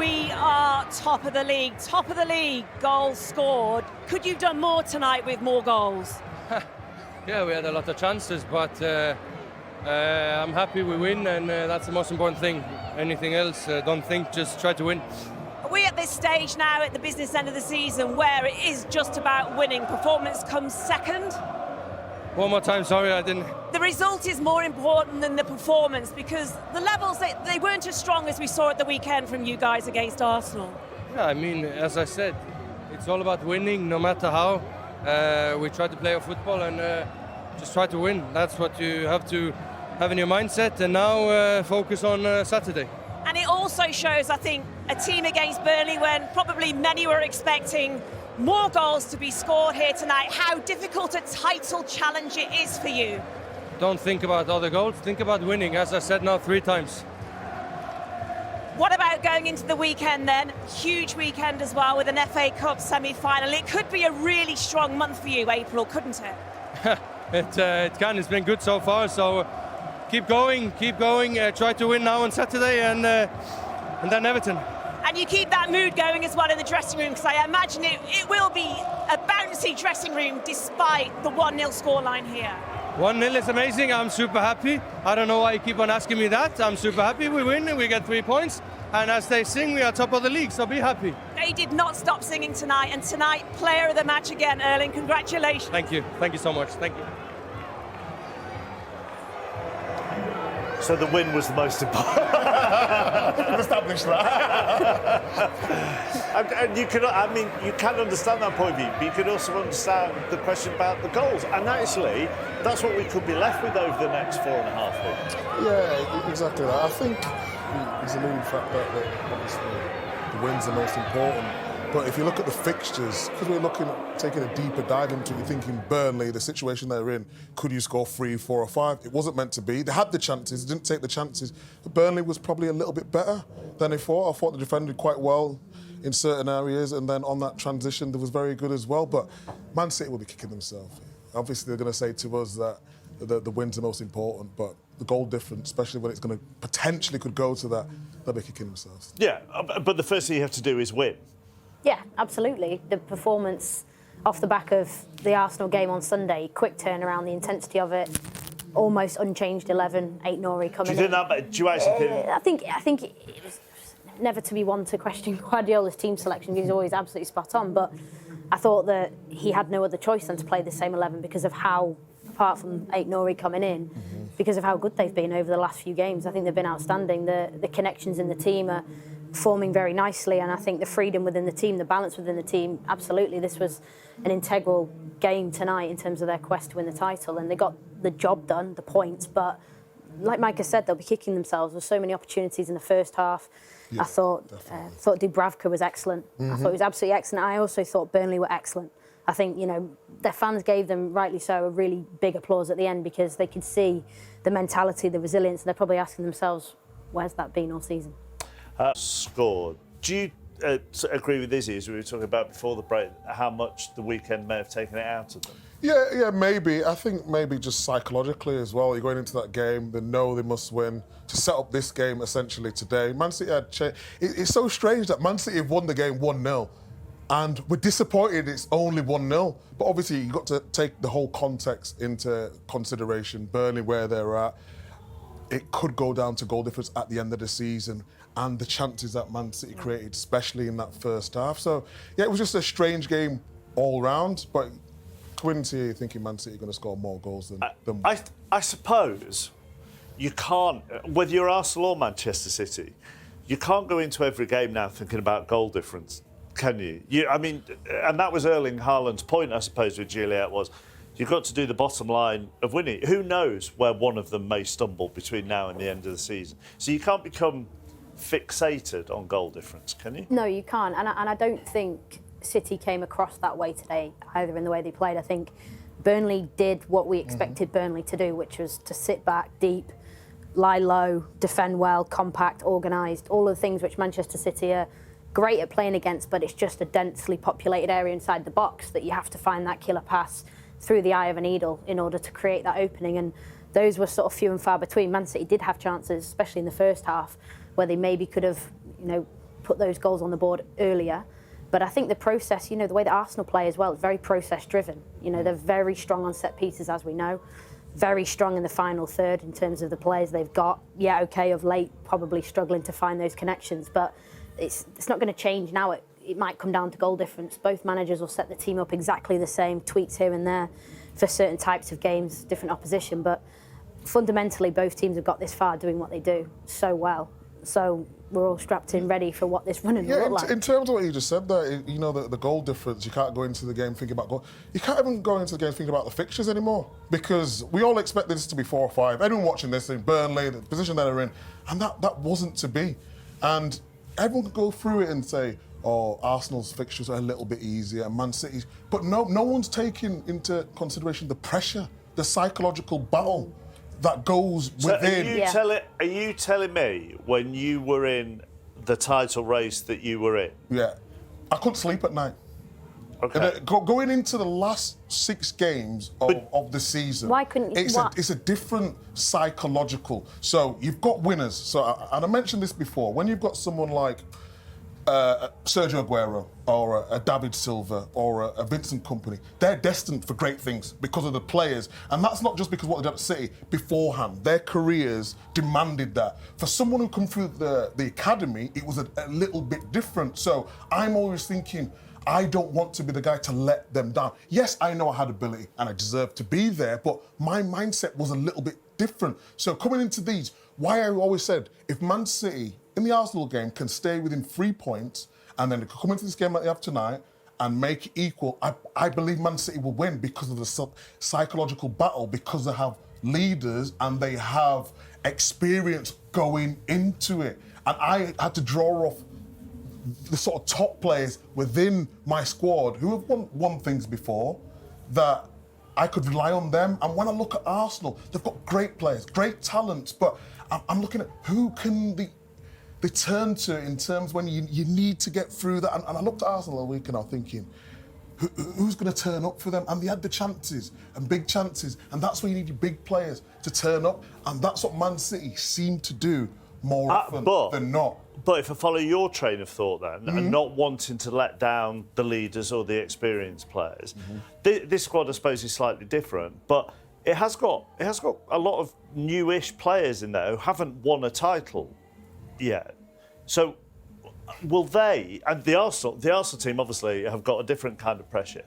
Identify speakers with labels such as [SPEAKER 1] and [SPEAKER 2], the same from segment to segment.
[SPEAKER 1] We are top of the league, goals scored. Could you have done more tonight with more goals?
[SPEAKER 2] Yeah, we had a lot of chances, but I'm happy we win, and that's the most important thing. Anything else, don't think, just try to win.
[SPEAKER 1] Are we at this stage now at the business end of the season where it is just about winning? Performance comes second?
[SPEAKER 2] One more time, sorry, I didn't...
[SPEAKER 1] The result is more important than the performance because the levels, they weren't as strong as we saw at the weekend from you guys against Arsenal.
[SPEAKER 2] Yeah, I mean, as I said, it's all about winning no matter how. We try to play our football and just try to win. That's what you have to have in your mindset, and now focus on Saturday.
[SPEAKER 1] And it also shows, I think, a team against Burnley when probably many were expecting more goals to be scored here tonight, how difficult a title challenge it is for you.
[SPEAKER 2] Don't think about other goals, think about winning, as I said now 3 times.
[SPEAKER 1] What about going into the weekend then? Huge weekend as well with an FA Cup semi-final. It could be a really strong month for you, April, couldn't it?
[SPEAKER 2] It can, it's been good so far, so keep going, try to win now on Saturday and then Everton.
[SPEAKER 1] And you keep that mood going as well in the dressing room, because I imagine it will be a bouncy dressing room despite the 1-0 scoreline here.
[SPEAKER 2] 1-0 is amazing, I'm super happy. I don't know why you keep on asking me that. I'm super happy, we win and we get 3 points. And as they sing, we are top of the league, so be happy.
[SPEAKER 1] They did not stop singing tonight, and tonight, player of the match again, Erling, congratulations.
[SPEAKER 2] Thank you so much, thank you.
[SPEAKER 3] So the win was the most important.
[SPEAKER 4] We've established that.
[SPEAKER 3] and you can, I mean, you can understand that point of view, but you can also understand the question about the goals. And actually, that's what we could be left with over the next 4.5 weeks.
[SPEAKER 4] Yeah, exactly that. I think he's alluding to the fact that obviously the win's the most important. But if you look at the fixtures, because we're looking at taking a deeper dive into it, you're thinking Burnley, the situation they're in, could you score 3, 4 or 5? It wasn't meant to be. They had the chances, didn't take the chances. But Burnley was probably a little bit better than they thought. I thought they defended quite well in certain areas, and then on that transition, they was very good as well. But Man City will be kicking themselves. Obviously, they're going to say to us that the win's the most important, but the goal difference, especially when it's going to potentially could go to that, they'll be kicking themselves.
[SPEAKER 3] Yeah, but the first thing you have to do is win.
[SPEAKER 5] Yeah, absolutely. The performance off the back of the Arsenal game on Sunday, quick turnaround, the intensity of it, almost unchanged 11, 8-0 coming in.
[SPEAKER 3] Do you think that? Do you actually think?
[SPEAKER 5] I think it was never to be one to question Guardiola's team selection. He's always absolutely spot on, but I thought that he had no other choice than to play the same 11 because of how, apart from 8-0 coming in, because of how good they've been over the last few games. I think they've been outstanding. The connections in the team are forming very nicely, and I think the freedom within the team, the balance within the team, absolutely. This was an integral game tonight in terms of their quest to win the title, and they got the job done, the points, but like Micah said, they'll be kicking themselves. There's so many opportunities in the first half. Yeah, I thought Dubravka was excellent. I thought he was absolutely excellent. I also thought Burnley were excellent. I think, you know, their fans gave them, rightly so, a really big applause at the end because they could see the mentality, the resilience, and they're probably asking themselves, where's that been all season?
[SPEAKER 3] Scored. Do you agree with Izzy, as we were talking about before the break, how much the weekend may have taken it out of them?
[SPEAKER 4] Yeah, maybe. I think maybe just psychologically as well. You're going into that game, they know they must win to set up this game essentially today. Man City had it's so strange that Man City have won the game 1-0 and we're disappointed it's only 1-0. But obviously you've got to take the whole context into consideration. Burnley, where they're at, it could go down to goal difference at the end of the season and the chances that Man City created, especially in that first half. So, yeah, it was just a strange game all round, but going into here thinking Man City are going to score more goals than...
[SPEAKER 3] I suppose you can't, whether you're Arsenal or Manchester City, you can't go into every game now thinking about goal difference, can you? I mean, and that was Erling Haaland's point, I suppose, with Juliet was, you've got to do the bottom line of winning. Who knows where one of them may stumble between now and the end of the season? So you can't become fixated on goal difference, can you?
[SPEAKER 5] No, you can't. And I don't think City came across that way today, either in the way they played. I think Burnley did what we expected Burnley to do, which was to sit back deep, lie low, defend well, compact, organised, all of the things which Manchester City are great at playing against, but it's just a densely populated area inside the box that you have to find that killer pass through the eye of a needle in order to create that opening, and those were sort of few and far between. Man City did have chances, especially in the first half, where they maybe could have, you know, put those goals on the board earlier. But I think the process, the way that Arsenal play as well, is very process-driven. They're very strong on set pieces, as we know. Very strong in the final third in terms of the players they've got. Yeah, okay, of late, probably struggling to find those connections. But it's not going to change now. It might come down to goal difference. Both managers will set the team up exactly the same, tweaks here and there for certain types of games, different opposition. But fundamentally, both teams have got this far doing what they do so well. So we're all strapped in, ready for what this running will look like.
[SPEAKER 4] In terms of what you just said there, the goal difference, you can't go into the game thinking about goal. You can't even go into the game thinking about the fixtures anymore, because we all expected this to be 4 or 5. Everyone watching this in Burnley, the position that they're in, and that wasn't to be. And everyone could go through it and say, oh, Arsenal's fixtures are a little bit easier, and Man City's. But no one's taking into consideration the pressure, the psychological battle that goes within.
[SPEAKER 3] Are you telling me when you were in the title race that you were in?
[SPEAKER 4] Yeah. I couldn't sleep at night.
[SPEAKER 3] Okay.
[SPEAKER 4] Going into the last 6 games of the season,
[SPEAKER 5] why couldn't you?
[SPEAKER 4] It's a different psychological. So you've got winners. So, and I mentioned this before, when you've got someone like Sergio Aguero or a David Silva or a Vincent Kompany, they're destined for great things because of the players. And that's not just because of what they did at City beforehand. Their careers demanded that. For someone who come through the academy, it was a little bit different. So I'm always thinking, I don't want to be the guy to let them down. Yes, I know I had ability and I deserved to be there, but my mindset was a little bit different. So coming into these, why I always said, if Man City in the Arsenal game can stay within 3 points and then they can come into this game like they have tonight and make it equal, I believe Man City will win because of the psychological battle, because they have leaders and they have experience going into it. And I had to draw off the sort of top players within my squad who have won things before, that I could rely on them. And when I look at Arsenal, they've got great players, great talents, but I'm looking at who can they turn to in terms when you need to get through that. And I looked at Arsenal all week and I was thinking, who's going to turn up for them? And they had the chances and big chances. And that's where you need your big players to turn up. And that's what Man City seem to do more often than not.
[SPEAKER 3] But if I follow your train of thought then, and not wanting to let down the leaders or the experienced players, this squad, I suppose, is slightly different. But it has got a lot of newish players in there who haven't won a title yet. So will they, and the Arsenal team obviously have got a different kind of pressure.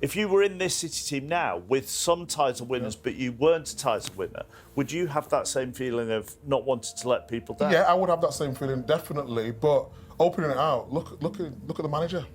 [SPEAKER 3] If you were in this City team now with some title winners but you weren't a title winner, would you have that same feeling of not wanting to let people down?
[SPEAKER 4] Yeah, I would have that same feeling, definitely. But opening it out, look at the manager.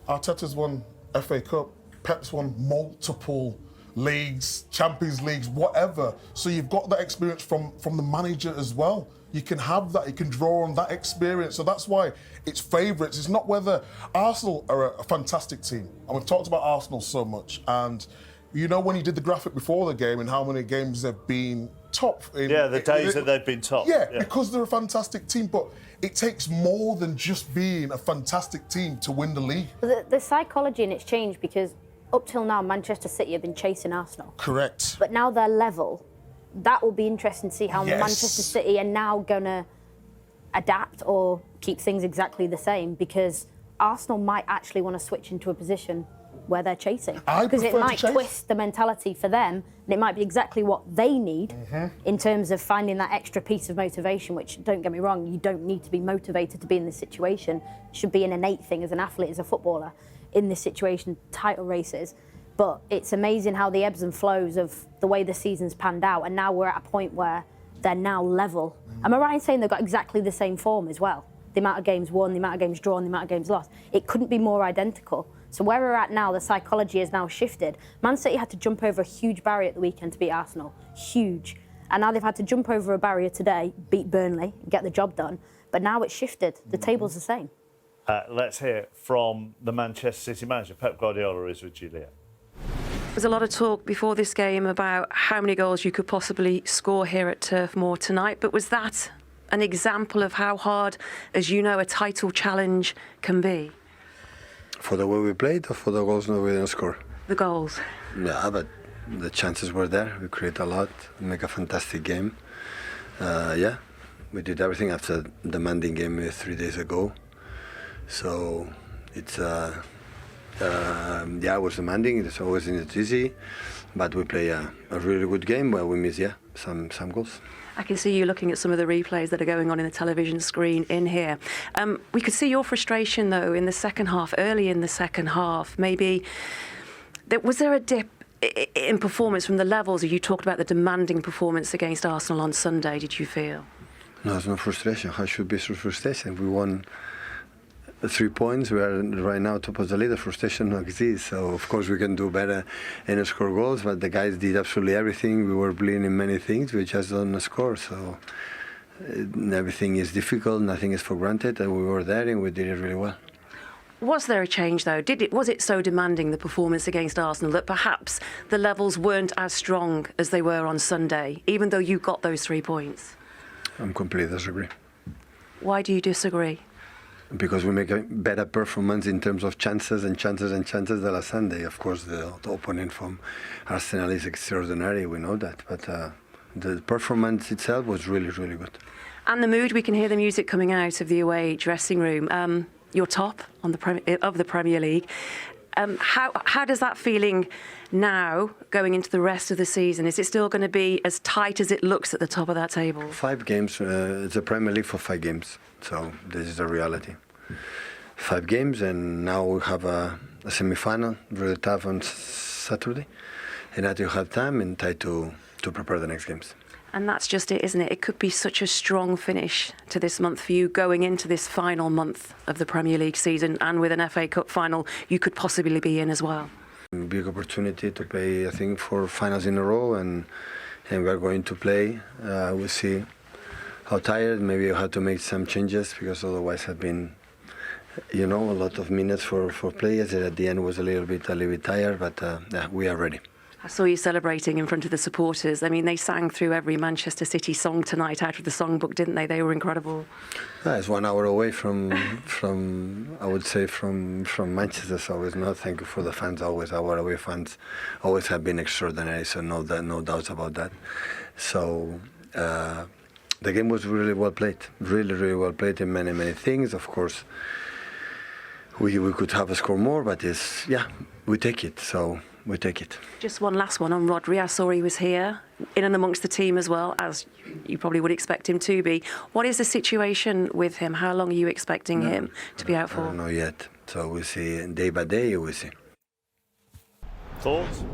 [SPEAKER 4] Arteta's won FA Cup, Pep's won multiple leagues, Champions Leagues, whatever. So you've got that experience from the manager as well. You can have that, you can draw on that experience. So that's why it's favourites. It's not whether Arsenal are a fantastic team. And we've talked about Arsenal so much. And when you did the graphic before the game and how many games they've been top.
[SPEAKER 3] The days that they've been top.
[SPEAKER 4] Yeah, because they're a fantastic team. But it takes more than just being a fantastic team to win the league.
[SPEAKER 5] The psychology in it's changed because up till now, Manchester City have been chasing Arsenal.
[SPEAKER 4] Correct.
[SPEAKER 5] But now they're level. That will be interesting to see how Manchester City are now going to adapt or keep things exactly the same, because Arsenal might actually want to switch into a position where they're chasing. Because it might twist the mentality for them, and it might be exactly what they need in terms of finding that extra piece of motivation, which, don't get me wrong, you don't need to be motivated to be in this situation. It should be an innate thing as an athlete, as a footballer, in this situation, title races. But it's amazing how the ebbs and flows of the way the season's panned out, and now we're at a point where they're now level. Am I right in saying they've got exactly the same form as well? The amount of games won, the amount of games drawn, the amount of games lost. It couldn't be more identical. So where we're at now, the psychology has now shifted. Man City had to jump over a huge barrier at the weekend to beat Arsenal. Huge. And now they've had to jump over a barrier today, beat Burnley, and get the job done. But now it's shifted. The table's the same.
[SPEAKER 3] Let's hear from the Manchester City manager. Pep Guardiola is with Juliet.
[SPEAKER 6] There's a lot of talk before this game about how many goals you could possibly score here at Turf Moor tonight, but was that an example of how hard, as you know, a title challenge can be?
[SPEAKER 7] For the way we played or for the goals that we didn't score?
[SPEAKER 6] The goals.
[SPEAKER 7] Yeah, but the chances were there. We create a lot, make a fantastic game. we did everything after demanding game 3 days ago. So it's it was demanding. It's always not easy, but we play a really good game where we miss some goals.
[SPEAKER 6] I can see you looking at some of the replays that are going on in the television screen in here. We could see your frustration, though, in the second half, early in the second half. Maybe, was there a dip in performance from the levels? You talked about the demanding performance against Arsenal on Sunday, did you feel?
[SPEAKER 7] No, it's no frustration. How should be frustration? We won 3 points. We are right now top of the league. Frustration no exists. So of course we can do better and score goals. But the guys did absolutely everything. We were playing in many things. We just don't score. So everything is difficult. Nothing is for granted. And we were there and we did it really well.
[SPEAKER 6] Was there a change, though? Was it so demanding, the performance against Arsenal, that perhaps the levels weren't as strong as they were on Sunday, even though you got those 3 points?
[SPEAKER 7] I'm completely disagree.
[SPEAKER 6] Why do you disagree?
[SPEAKER 7] Because we make a better performance in terms of chances than last Sunday. Of course, the opponent from Arsenal is extraordinary, we know that. But the performance itself was really, really good.
[SPEAKER 6] And the mood, we can hear the music coming out of the away dressing room. You're top of the Premier League. How does that feeling now, going into the rest of the season? Is it still going to be as tight as it looks at the top of that table?
[SPEAKER 7] 5 games, it's a Premier League for 5 games. So this is the reality. 5 games, and now we have a semi-final, really tough on Saturday. And now you have time and time to prepare the next games.
[SPEAKER 6] And that's just it, isn't it? It could be such a strong finish to this month for you, going into this final month of the Premier League season, and with an FA Cup final you could possibly be in as well.
[SPEAKER 7] Big opportunity to play, I think, 4 finals in a row, and we are going to play. We'll see how tired. Maybe you have to make some changes, because otherwise have been, a lot of minutes for players. And at the end was a little bit tired, but we are ready.
[SPEAKER 6] I saw you celebrating in front of the supporters. I mean, they sang through every Manchester City song tonight out of the songbook, didn't they? They were incredible.
[SPEAKER 7] It's 1 hour away from I would say from Manchester, so it's not. Thank you for the fans. Always our away fans always have been extraordinary. So no doubts about that. So the game was really well played, really well played in many things. Of course, we could have scored more, but we take it. So. We take it.
[SPEAKER 6] Just one last one on Rodri. I saw he was here, in and amongst the team as well, as you probably would expect him to be. What is the situation with him? How long are you expecting him to be out for?
[SPEAKER 7] I don't know yet. So we'll see day by day, we'll see.
[SPEAKER 3] Thoughts?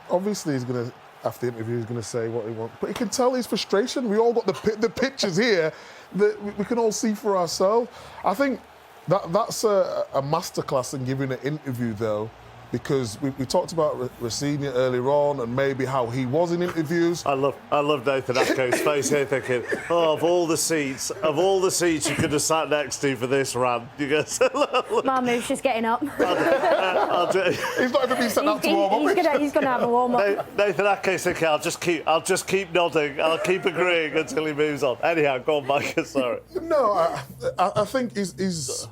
[SPEAKER 4] Obviously, he's going to, after the interview, he's going to say what he wants. But you can tell his frustration. We all got the pictures here that we can all see for ourselves. I think that's a masterclass in giving an interview, though, because we talked about Rafinha earlier on and maybe how he was in interviews.
[SPEAKER 3] I love Nathan Ako's face here, thinking, of all the seats you could have sat next to for this rant. You guys,
[SPEAKER 5] Marmoush's just getting up.
[SPEAKER 4] He's not even been sent out to warm up.
[SPEAKER 5] He's going to have a warm up.
[SPEAKER 3] Nathan Ako's thinking, I'll just keep nodding, I'll keep agreeing until he moves on. Anyhow, go on, Mike. Sorry.
[SPEAKER 4] No, I think he's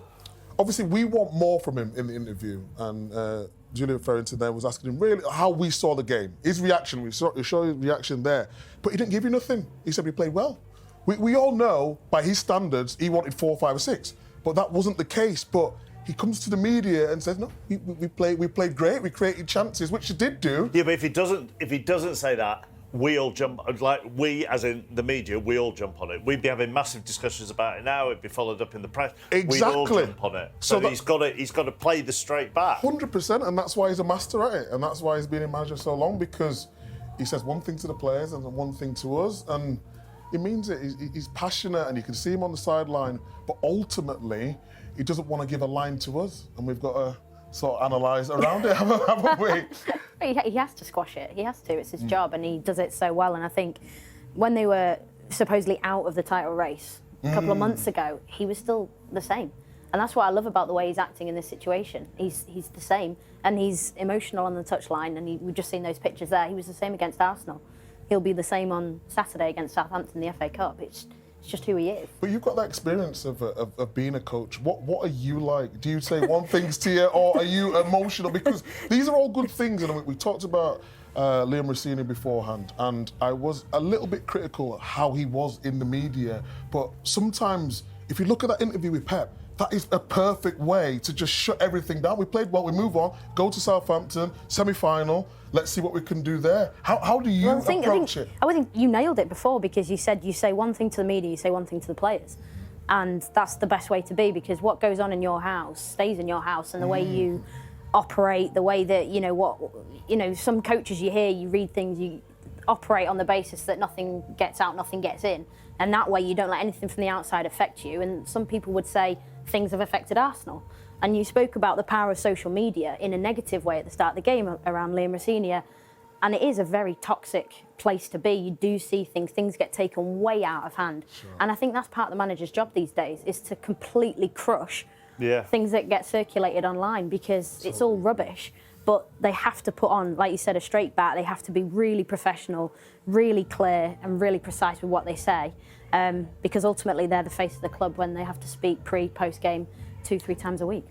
[SPEAKER 4] obviously we want more from him in the interview, and Julian Ferrington there was asking him really how we saw the game, his reaction. We saw his reaction there, but he didn't give you nothing. He said we played well. We all know by his standards he wanted 4, 5, or 6, but that wasn't the case. But he comes to the media and says no, we played great. We created chances, which he did do.
[SPEAKER 3] Yeah, but if he doesn't say that, we all jump, like we, as in the media, we all jump on it. We'd be having massive discussions about it now. It'd be followed up in the press.
[SPEAKER 4] Exactly.
[SPEAKER 3] We'd all jump on it. So he's got to play the straight back.
[SPEAKER 4] 100%, and that's why he's a master at it, and that's why he's been in manager so long, because he says one thing to the players and one thing to us, and he means it. He's passionate, and you can see him on the sideline, but ultimately, he doesn't want to give a line to us, and we've got to sort of analyse around it, haven't we?
[SPEAKER 5] He has to squash it. He has to. It's his job, and he does it so well. And I think when they were supposedly out of the title race a couple of months ago, he was still the same. And that's what I love about the way he's acting in this situation. He's the same, and he's emotional on the touchline. And we've just seen those pictures there. He was the same against Arsenal. He'll be the same on Saturday against Southampton in the FA Cup. It's just who he is. But you've got that experience of being a coach. What are you like? Do you say one thing to you, or are you emotional? Because these are all good things, and we talked about
[SPEAKER 4] Liam Rossini beforehand, and I was a little bit critical of how he was in the media. But sometimes, if you look at that interview with Pep, that is a perfect way to just shut everything down. We played well, we move on, go to Southampton, semi-final, let's see what we can do there. How do you approach it?
[SPEAKER 5] I think you nailed it before, because you said you say one thing to the media, you say one thing to the players. And that's the best way to be, because what goes on in your house stays in your house, and the way you operate, the way that, some coaches you hear, you read things, you operate on the basis that nothing gets out, nothing gets in. And that way you don't let anything from the outside affect you. And some people would say things have affected Arsenal. And you spoke about the power of social media in a negative way at the start of the game around Liam Rossini. And it is a very toxic place to be. You do see things get taken way out of hand. Sure. And I think that's part of the manager's job these days, is to completely crush things that get circulated online, because it's all rubbish. But they have to put on, like you said, a straight bat. They have to be really professional, really clear and really precise with what they say, because ultimately they're the face of the club when they have to speak post game 2-3 times a week.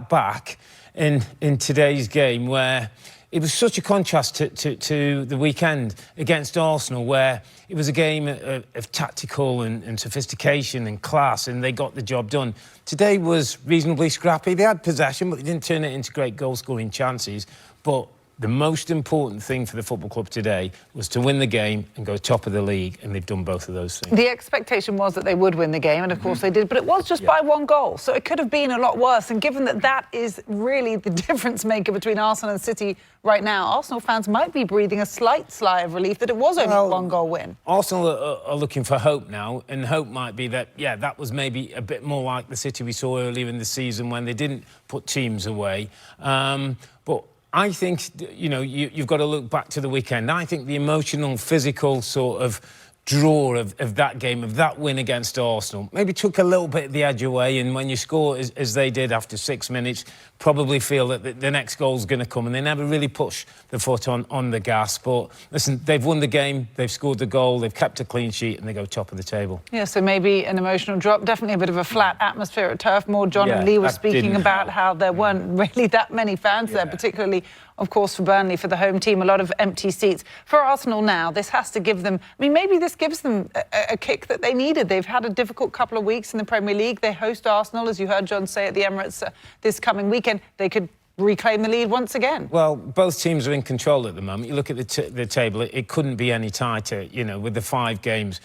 [SPEAKER 8] Back in today's game, where it was such a contrast to the weekend against Arsenal, where it was a game of tactical and sophistication and class, and they got the job done. Today was reasonably scrappy. They had possession, but they didn't turn it into great goal-scoring chances. But the most important thing for the football club today was to win the game and go top of the league, and they've done both of those things.
[SPEAKER 9] The expectation was that they would win the game, and of course they did, but it was just by 1 goal, so it could have been a lot worse. And given that that is really the difference maker between Arsenal and City right now, Arsenal fans might be breathing a slight sigh of relief that it was only a 1-goal win.
[SPEAKER 8] Arsenal are looking for hope now, and hope might be that, that was maybe a bit more like the City we saw earlier in the season when they didn't put teams away. But I think, you've got to look back to the weekend. I think the emotional, physical sort of draw of that game, of that win against Arsenal, maybe took a little bit of the edge away, and when you score as they did after 6 minutes, probably feel that the next goal's going to come, and they never really push the foot on the gas. But listen, they've won the game, they've scored the goal, they've kept a clean sheet, and they go top of the table. Yeah,
[SPEAKER 9] so maybe an emotional drop, definitely a bit of a flat atmosphere at Turf Moor. John and Lee were speaking about how there weren't really that many fans there, particularly, of course, for Burnley, for the home team, a lot of empty seats. For Arsenal now, this has to give them, maybe this gives them a kick that they needed. They've had a difficult couple of weeks in the Premier League. They host Arsenal, as you heard John say, at the Emirates this coming weekend. They could reclaim the lead once again. Well,
[SPEAKER 8] both teams are in control at the moment. You look at the table, it couldn't be any tighter, with the 5 games.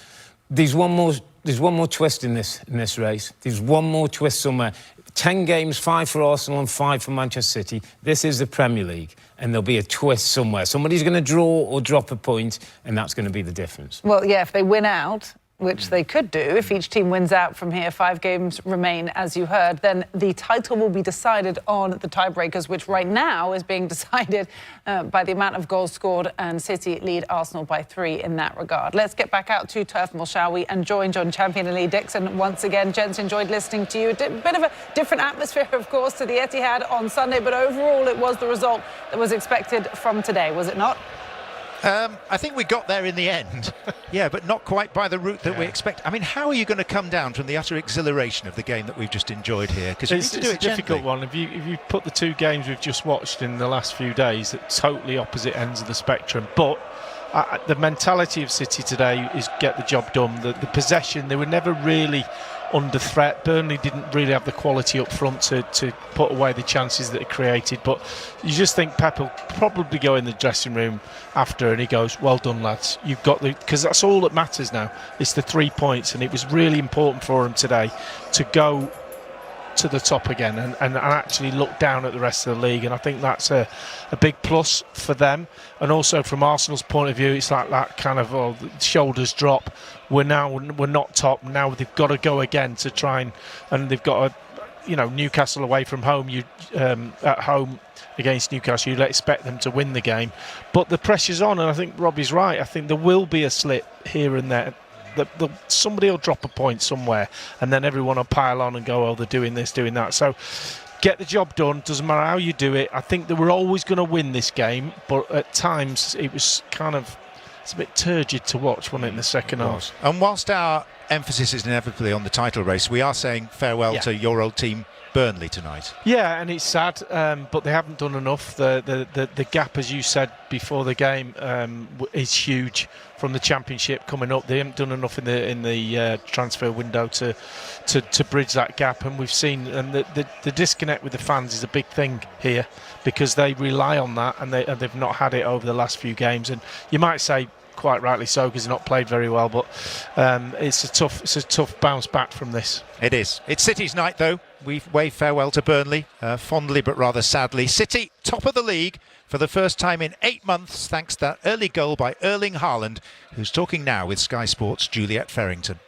[SPEAKER 8] There's one more twist in this race. There's one more twist somewhere. 10 games, 5 for Arsenal and 5 for Manchester City. This is the Premier League, and there'll be a twist somewhere. Somebody's going to draw or drop a point, and that's going to be the difference.
[SPEAKER 9] Well, if they win out, which they could do, if each team wins out from here, 5 games remain, as you heard, then the title will be decided on the tiebreakers, which right now is being decided by the amount of goals scored, and City lead Arsenal by 3 in that regard. Let's get back out to Turf Moor, shall we, and join John Champion and Lee Dixon once again. Gents, enjoyed listening to you. A bit of a different atmosphere, of course, to the Etihad on Sunday, but overall it was the result that was expected from today, was it not?
[SPEAKER 10] I think we got there in the end, but not quite by the route that we expect. How are you going to come down from the utter exhilaration of the game that we've just enjoyed here? Because it's a difficult one. If you put the 2 games we've just watched in the last few days at totally opposite ends of the spectrum, but the mentality of City today is get the job done. The possession, they were never really under threat. Burnley didn't really have the quality up front to put away the chances that it created, but you just think Pep will probably go in the dressing room after and he goes, well done lads, you've got because that's all that matters now. It's the 3 points, and it was really important for him today to go to the top again and actually look down at the rest of the league, and I think that's a big plus for them. And also from Arsenal's point of view, it's like that kind of shoulders drop. We're not top now. They've got to go again to try and they've got Newcastle away from home. At home against Newcastle, you'd expect them to win the game, but the pressure's on, and I think Robbie's right. I think there will be a slip here and there. Somebody will drop a point somewhere, and then everyone will pile on and go, oh, they're doing this, doing that. So get the job done. Doesn't matter how you do it. I think that we're always going to win this game, but at times it's a bit turgid to watch, wasn't it, in the second half?
[SPEAKER 11] And whilst our
[SPEAKER 10] emphasis is inevitably on the title race, we are saying farewell to your old team, Burnley, tonight.
[SPEAKER 11] Yeah, and it's sad, but they haven't done enough. The gap, as you said before the game, is huge from the Championship coming up. They haven't done enough in the transfer window to bridge that gap, and we've seen the disconnect with the fans is a big thing here because they rely on that, and they've not had it over the last few games. And you might say, quite rightly so, because he's not played very well, but it's a tough bounce back from this.
[SPEAKER 10] It is. It's City's night, though. We wave farewell to Burnley, fondly but rather sadly. City, top of the league for the first time in 8 months, thanks to that early goal by Erling Haaland, who's talking now with Sky Sports' Juliet Ferrington.